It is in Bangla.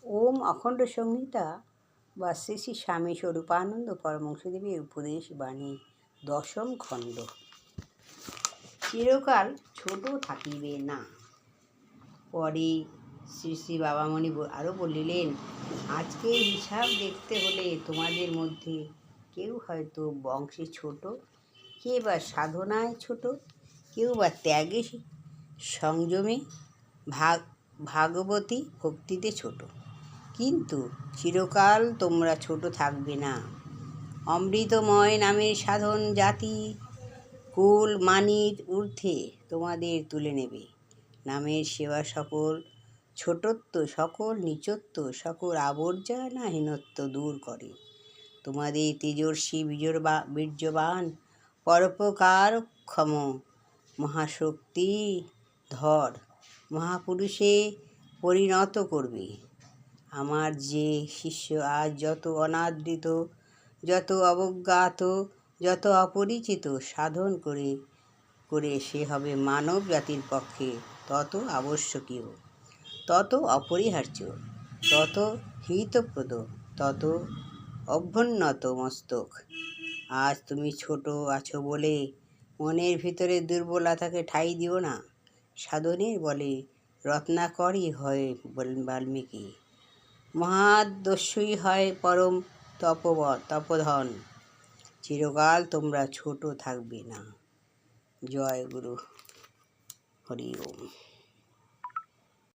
ওম অখণ্ড সংহিতা বা শ্রী শ্রী স্বামী স্বরূপানন্দ পরমহংসদেবের উপদেশ বাণী 10ম খণ্ড। চিরকাল ছোট থাকিবে না। পরে শ্রী শ্রী বাবামণি আরও বলিলেন, আজকের হিসাব দেখতে হলে তোমাদের মধ্যে কেউ হয়তো বংশে ছোট, কে বা সাধনায় ছোট, কেউ বা ত্যাগে, সংযমে, ভাগবতী ভক্তিতে ছোট। কিন্তু চিরকাল তোমরা ছোট থাকবে না। অমৃতময় নামের সাধন জাতি কুল মানির ঊর্ধ্বে তোমাদের তুলে নেবে। নামের সেবা সকল ছোটত্ব, সকল নীচত্ব, সকল আবর্জনাহীনত্ব দূর করে। তোমাদের তেজস্বী বীর্যবান পরোপকারক্ষম মহাশক্তিধর মহাপুরুষে পরিণত করবে। আমার যে শিষ্য আজ যত অনাদৃত, যত অবজ্ঞাত, যত অপরিচিত সাধন করে সে হবে মানব জাতির পক্ষে তত আবশ্যকীয়, তত অপরিহার্য, তত হিতপ্রদ, তত অভ্যুন্নত মস্তক। আজ তুমি ছোট আছো বলে মনের ভিতরে দুর্বলতাকে ঠাঁই দিও না। সাধনের বলে রত্নাকরই হয় বাল্মীকি, মহাদস্যুই হয় পরম তপোধন। চিরকাল তোমরা ছোট থাকবে না। জয় গুরু। হরি ওম।